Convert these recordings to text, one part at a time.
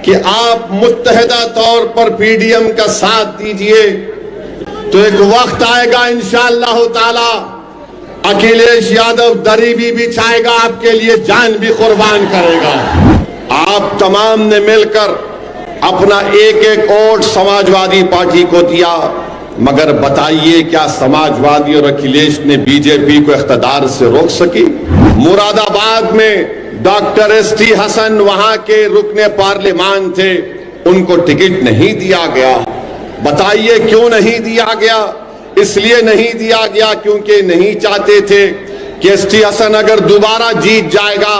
कि आप मुत्तहिदा तौर पर पीडीएम का साथ दीजिए, तो एक वक्त आएगा इंशाअल्लाह ताला अखिलेश यादव दरी भी बिछाएगा, आपके लिए जान भी कुर्बान करेगा। आप तमाम ने मिलकर अपना एक एक वोट समाजवादी पार्टी को दिया, मगर बताइए क्या समाजवादी और अखिलेश ने बीजेपी को इख्तिदार से रोक सकी? मुरादाबाद में डॉक्टर एसटी हसन वहां के रुकने पार्लियामान थे, उनको टिकट नहीं दिया गया। बताइए क्यों नहीं दिया गया? इसलिए नहीं दिया गया क्योंकि नहीं चाहते थे कि एसटी हसन अगर दोबारा जीत जाएगा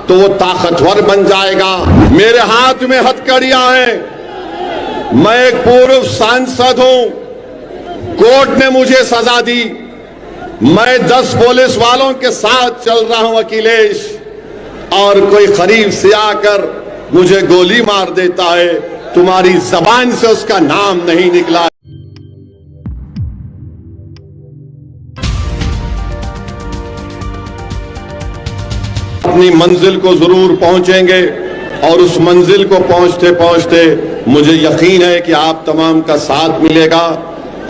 तो वो ताकतवर बन जाएगा। मेरे हाथ में हथकड़ियां हैं, मैं एक पूर्व सांसद हूं, कोर्ट ने मुझे सजा दी, मैं 10 पुलिस वालों के साथ चल रहा हूं अखिलेश, और कोई करीब से आकर मुझे गोली मार देता है, तुम्हारी जबान से उसका नाम नहीं निकला। अपनी मंजिल को जरूर पहुंचेंगे और उस मंजिल को पहुंचते पहुंचते मुझे यकीन है कि आप तमाम का साथ मिलेगा।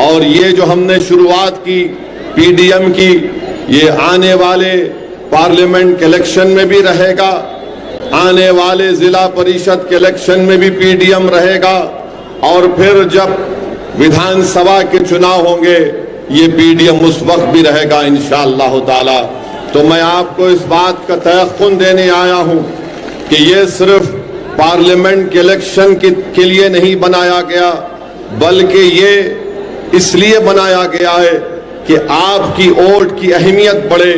और ये जो हमने शुरुआत की पीडीएम की, ये आने वाले पार्लियामेंट के इलेक्शन में भी रहेगा, आने वाले जिला परिषद के इलेक्शन में भी पीडीएम रहेगा, और फिर जब विधानसभा के चुनाव होंगे ये पीडीएम उस वक्त भी रहेगा इंशाअल्लाह ताला। तो मैं आपको इस बात का तयक़ुन देने आया हूं कि ये सिर्फ पार्लियामेंट के इलेक्शन के लिए नहीं बनाया गया, बल्कि ये इसलिए बनाया गया है कि आपकी वोट की अहमियत बढ़े,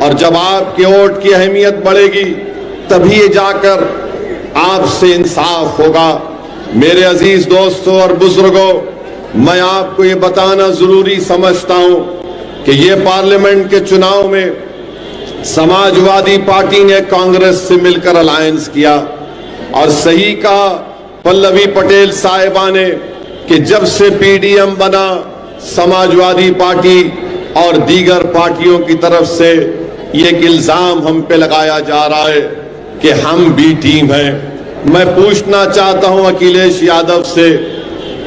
और जब आपकी वोट की अहमियत बढ़ेगी तभी जाकर आपसे इंसाफ होगा। मेरे अजीज दोस्तों और बुजुर्गों, मैं आपको ये बताना जरूरी समझता हूं कि ये पार्लियामेंट के चुनाव में समाजवादी पार्टी ने कांग्रेस से मिलकर अलायंस किया, और सही कहा पल्लवी पटेल साहिबा ने कि जब से पीडीएम बना समाजवादी पार्टी और दीगर पार्टियों की तरफ से ये एक इल्जाम हम पे लगाया जा रहा है कि हम बी टीम हैं। मैं पूछना चाहता हूं अखिलेश यादव से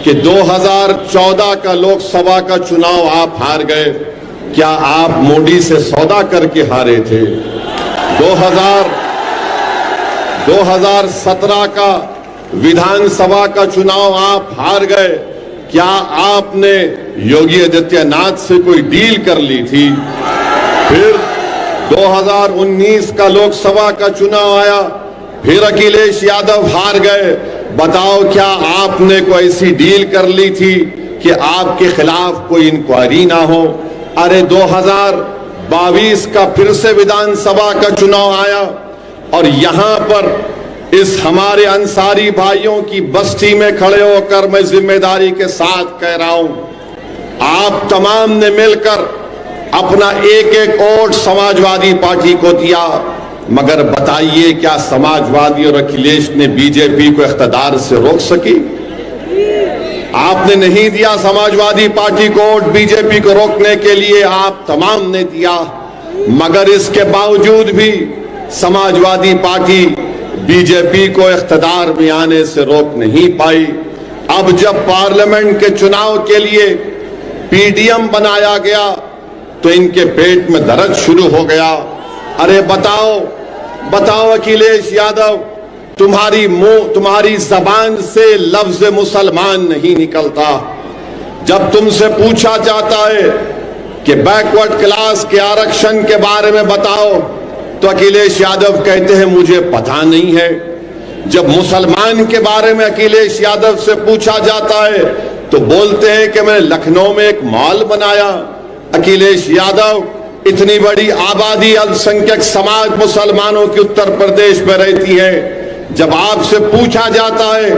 कि 2014 का लोकसभा का चुनाव आप हार गए, क्या आप मोदी से सौदा करके हारे थे? 2017 का विधानसभा का चुनाव आप हार गए, क्या आपने योगी आदित्यनाथ से कोई डील कर ली थी? फिर 2019 का लोकसभा का चुनाव आया, फिर अखिलेश यादव हार गए, बताओ क्या आपने कोई ऐसी डील कर ली थी कि आपके खिलाफ कोई इंक्वायरी ना हो? अरे 2022 का फिर से विधानसभा का चुनाव आया, और यहां पर इस हमारे अंसारी भाइयों की बस्ती में खड़े होकर मैं जिम्मेदारी के साथ कह रहा हूं, आप तमाम ने मिलकर अपना एक एक वोट समाजवादी पार्टी को दिया, मगर बताइए क्या समाजवादी और अखिलेश ने बीजेपी को इख्तिदार से रोक सकी? आपने नहीं दिया समाजवादी पार्टी को वोट, बीजेपी को रोकने के लिए आप तमाम ने दिया, मगर इसके बावजूद भी समाजवादी पार्टी बीजेपी को इख्तिदार में आने से रोक नहीं पाई। अब जब पार्लियामेंट के चुनाव के लिए पीडीएम बनाया गया तो इनके पेट में दर्द शुरू हो गया। अरे बताओ अखिलेश यादव, तुम्हारी जबान से लफ्ज मुसलमान नहीं निकलता। जब तुमसे पूछा जाता है कि बैकवर्ड क्लास के आरक्षण के बारे में बताओ, तो अखिलेश यादव कहते हैं मुझे पता नहीं है। जब मुसलमान के बारे में अखिलेश यादव से पूछा जाता है तो बोलते हैं कि मैंने लखनऊ में एक मॉल बनाया। अखिलेश यादव, इतनी बड़ी आबादी अल्पसंख्यक समाज मुसलमानों की उत्तर प्रदेश में रहती है, जब आपसे पूछा जाता है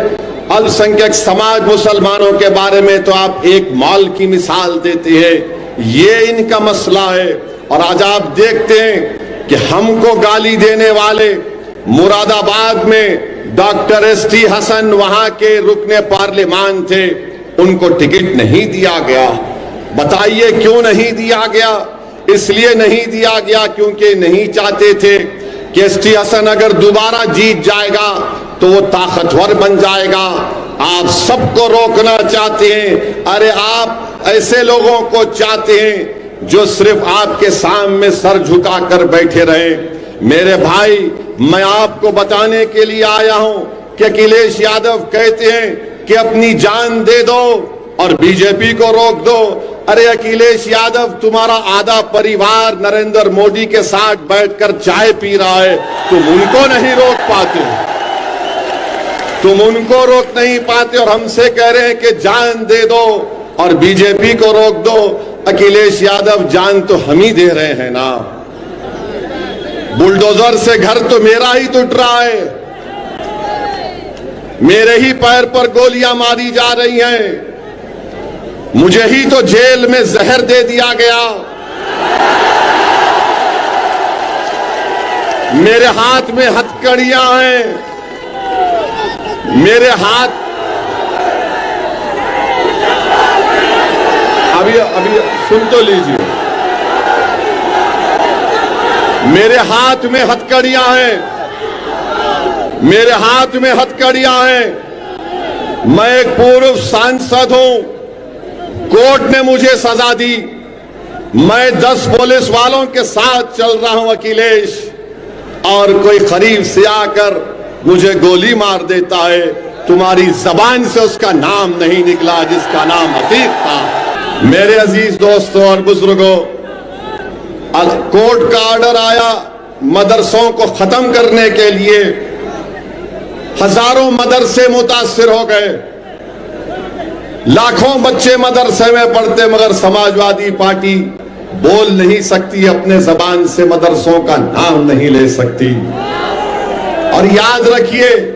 अल्पसंख्यक समाज मुसलमानों के बारे में तो आप एक मॉल की मिसाल देते हैं। ये इनका मसला है। और आज आप देखते हैं कि हमको गाली देने वाले मुरादाबाद में डॉक्टर एसटी हसन वहां के रुकने पार्लियामान थे, उनको टिकट नहीं दिया गया। बताइए क्यों नहीं दिया गया? इसलिए नहीं दिया गया क्योंकि नहीं चाहते थे कि एसटी हसन अगर दोबारा जीत जाएगा तो वो ताकतवर बन जाएगा। आप सबको रोकना चाहते हैं। अरे आप ऐसे लोगों को चाहते हैं जो सिर्फ आपके सामने सर झुकाकर बैठे रहे। मेरे भाई, मैं आपको बताने के लिए आया हूं कि अखिलेश यादव कहते हैं कि अपनी जान दे दो और बीजेपी को रोक दो। अरे अखिलेश यादव, तुम्हारा आधा परिवार नरेंद्र मोदी के साथ बैठकर चाय पी रहा है, तुम उनको नहीं रोक पाते, तुम उनको रोक नहीं पाते और हमसे कह रहे हैं कि जान दे दो और बीजेपी को रोक दो। अखिलेश यादव, जान तो हम ही दे रहे हैं ना। बुलडोजर से घर तो मेरा ही टूट रहा है, मेरे ही पैर पर गोलियां मारी जा रही हैं, मुझे ही तो जेल में जहर दे दिया गया, मेरे हाथ में हथकड़ियां हैं, मेरे हाथ अभी सुन तो लीजिए, मेरे हाथ में हथकड़ियां हैं, मेरे हाथ में हथकड़ियां हैं। मैं एक पूर्व सांसद हूं, कोर्ट ने मुझे सजा दी, मैं 10 पुलिस वालों के साथ चल रहा हूं अखिलेश, और कोई करीब से आकर मुझे गोली मार देता है। तुम्हारी जबान से उसका नाम नहीं निकला जिसका नाम अतीक था। मेरे अजीज दोस्तों और बुजुर्गों, कोर्ट का ऑर्डर आया मदरसों को खत्म करने के लिए। हजारों मदरसे मुतासिर हो गए, लाखों बच्चे मदरसे में पढ़ते, मगर समाजवादी पार्टी बोल नहीं सकती, अपने जबान से मदरसों का नाम नहीं ले सकती। और याद रखिए,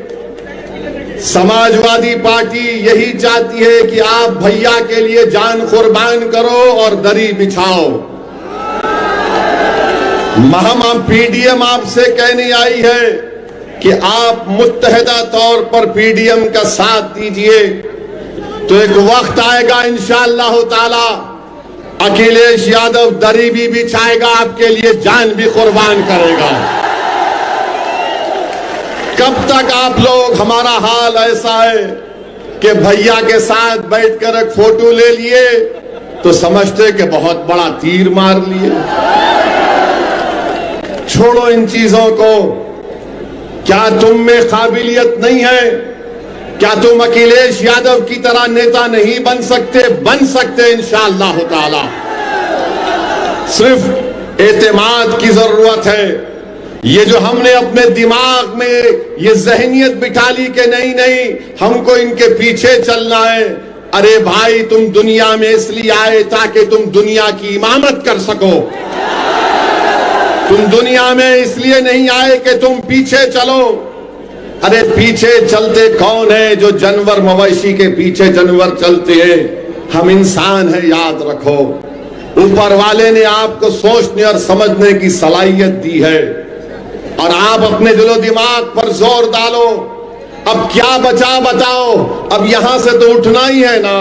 समाजवादी पार्टी यही चाहती है कि आप भैया के लिए जान कुर्बान करो और दरी बिछाओ। हम पीडीएम आपसे कहने आई है कि आप मुत्तहिदा तौर पर पीडीएम का साथ दीजिए, तो एक वक्त आएगा इंशाअल्लाह ताला अखिलेश यादव दरी भी बिछाएगा, आपके लिए जान भी कुर्बान करेगा। कब तक आप लोग, हमारा हाल ऐसा है कि भैया के साथ बैठकर एक फोटो ले लिए तो समझते कि बहुत बड़ा तीर मार लिए। छोड़ो इन चीजों को। क्या तुम में काबिलियत नहीं है? क्या तुम अखिलेश यादव की तरह नेता नहीं बन सकते? बन सकते इंशाअल्लाह ताला। सिर्फ एतमाद की जरूरत है। ये जो हमने अपने दिमाग में ये जहनियत बिठा ली कि नहीं नहीं हमको इनके पीछे चलना है। अरे भाई, तुम दुनिया में इसलिए आए ताकि तुम दुनिया की इमामत कर सको। तुम दुनिया में इसलिए नहीं आए कि तुम पीछे चलो। अरे पीछे चलते कौन है? जो जानवर मवेशी के पीछे जानवर चलते हैं। हम इंसान है, याद रखो। ऊपर वाले ने आपको सोचने और समझने की सलाहियत दी है और आप अपने दिलो दिमाग पर जोर डालो। अब क्या बचा बताओ? अब यहां से तो उठना ही है ना,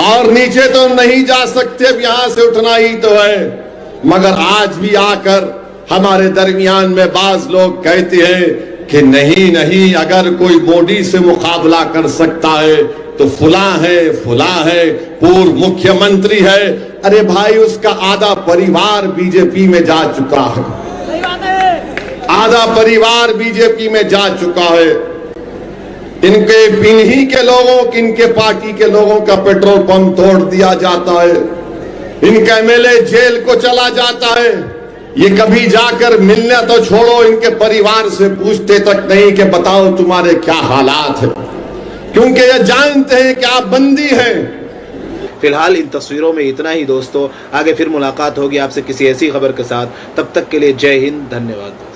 और नीचे तो नहीं जा सकते, अब यहां से उठना ही तो है। मगर आज भी आकर हमारे दरमियान में बाज लोग कहते हैं कि नहीं नहीं, अगर कोई मोदी से मुकाबला कर सकता है तो फुला है, पूर्व मुख्यमंत्री है। अरे भाई, उसका आधा परिवार बीजेपी में जा चुका है, आधा परिवार बीजेपी में जा चुका है। इन्हीं के लोगों, इनके पार्टी के लोगों का पेट्रोल पंप तोड़ दिया जाता है, इनका एमएलए जेल को चला जाता है। ये कभी जाकर मिलना तो छोड़ो, इनके परिवार से पूछते तक नहीं कि बताओ तुम्हारे क्या हालात हैं, क्योंकि ये जानते हैं कि आप बंदी हैं। फिलहाल इन तस्वीरों में इतना ही दोस्तों। आगे फिर मुलाकात होगी आपसे किसी ऐसी खबर के साथ। तब तक के लिए जय हिंद, धन्यवाद।